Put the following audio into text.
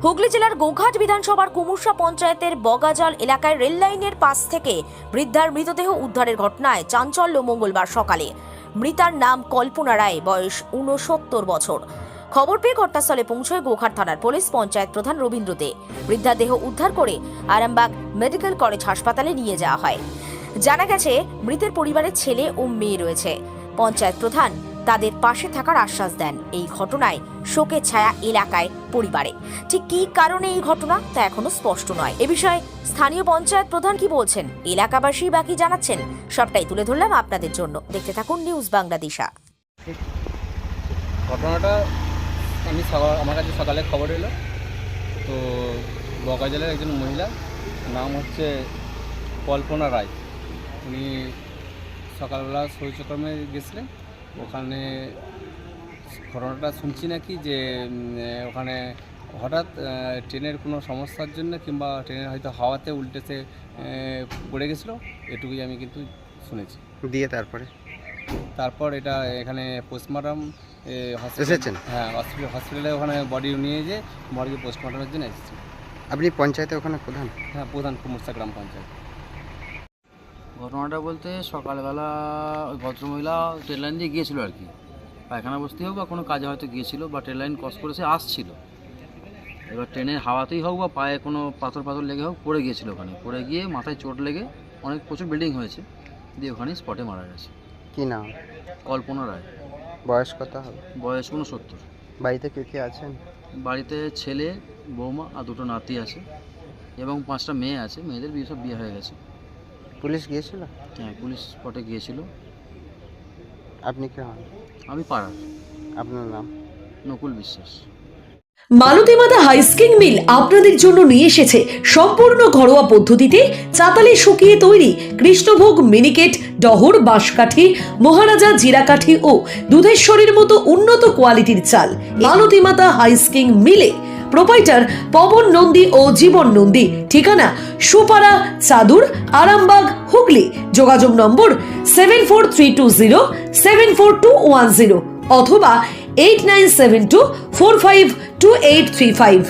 হুগলি জেলার গোঘাট বিধানসভার কুমুরসা পঞ্চায়েতের বগাজাল এলাকায় রেল লাইনের পাশ থেকে বৃদ্ধার মৃতদেহ উদ্ধারের ঘটনায় চাঞ্চল্য মঙ্গলবার সকালে। মৃতার নাম কল্পনা রায়, বয়স ৬৯ বছর। খবর পেয়ে ঘটনাস্থলে পৌঁছয় গোঘাট থানার পুলিশ, পঞ্চায়েত প্রধান রবীন্দ্র দে। বৃদ্ধার দেহ উদ্ধার করে আরামবাগ মেডিকেল কলেজ হাসপাতালে নিয়ে যাওয়া হয়। জানা গেছে, মৃতের পরিবারের ছেলে ও মেয়ে রয়েছে। পঞ্চায়েত প্রধান তাদের পাশে থাকার আশ্বাস দেন। এই ঘটনায় শোকের ছায়া এলাকায় পরিবারে। ঠিক কী কারণে এই ঘটনা তা এখনো স্পষ্ট নয়। এ বিষয়ে স্থানীয় পঞ্চায়েত প্রধান কি বলছেন, এলাকাবাসী বাকি জানাচ্ছেন, সবটাই তুলে ধরলাম আপনাদের জন্য। দেখতে থাকুন নিউজ বাংলাদেশা। ঘটনাটা আমার কাছে সকালে খবর এলো, তো বগাজালের একজন মহিলা, নাম হচ্ছে কল্পনা রায়। উনি সকালবেলা শৌচকর্মে গেছিলেন। ওখানে ঘটনাটা শুনছি নাকি যে ওখানে হঠাৎ ট্রেনের কোনো সমস্যার জন্য কিংবা ট্রেনের হয়তো হাওয়াতে উল্টেতে পড়ে গেছিলো, এটুকুই আমি কিন্তু শুনেছি। দিয়ে তারপর এটা এখানে পোস্টমর্টম এসেছেন? হ্যাঁ, হসপিটালে ওখানে বডি নিয়ে যেয়ে বডিকে পোস্টমর্টমের জন্য এসেছি। আপনি পঞ্চায়েতে ওখানে প্রধান? হ্যাঁ, প্রধান কুমুরসা গ্রাম পঞ্চায়েত। ঘটনাটা বলতে সকালবেলা ওই ভদ্রমহিলা ট্রেন লাইন দিয়ে গিয়েছিলো আর কি, পায়খানা বসতে হোক বা কোনো কাজে হয়তো গিয়েছিলো, বা ট্রেন লাইন ক্রস করে সে আসছিল। এবার ট্রেনের হাওয়াতেই হোক বা পায়ে কোনো পাথর লেগে হোক পড়ে গিয়েছিলো। ওখানে পড়ে গিয়ে মাথায় চোট লেগে প্রচুর ব্লিডিং হয়েছে, দিয়ে ওখানেই স্পটে মারা গেছে। কি নাম? কল্পনা রায়। বয়স কত হবে? বয়স ৬৯। বাড়িতে কে আছেন? বাড়িতে ছেলে, বৌমা আর দুটো নাতি আছে এবং 5টা মেয়ে আছে। মেয়েদের সব বিয়ে হয়ে গেছে। পুলিশ গিয়েছিল? হ্যাঁ, পুলিশ স্পটে গিয়েছিল। আপনি কে হন? আমি পাড়ার। আপনার নাম? নকুল বিশ্বাস। মালতীমাতা হাইস্কিং মিল আপনাদের জন্য নিয়ে এসেছে সম্পূর্ণ ঘরোয়া পদ্ধতিতে চাতালে শুকিয়ে তৈরি কৃষ্ণভোগ মিনিকেট, ডহর, বাঁশকাঠি, মহারাজা জিরাকাঠি ও দুধেশ্বরীর মতো উন্নত কোয়ালিটির চাল। মালতীমাতা হাইস্কিং মিলে প্রোপাইটার পবন নন্দী ও জীবন নন্দী। ঠিকানা সুপারা, চাদুর, আরামবাগ, হুগলি। যোগাযোগ নম্বর 7432074210 অথবা 8972452835।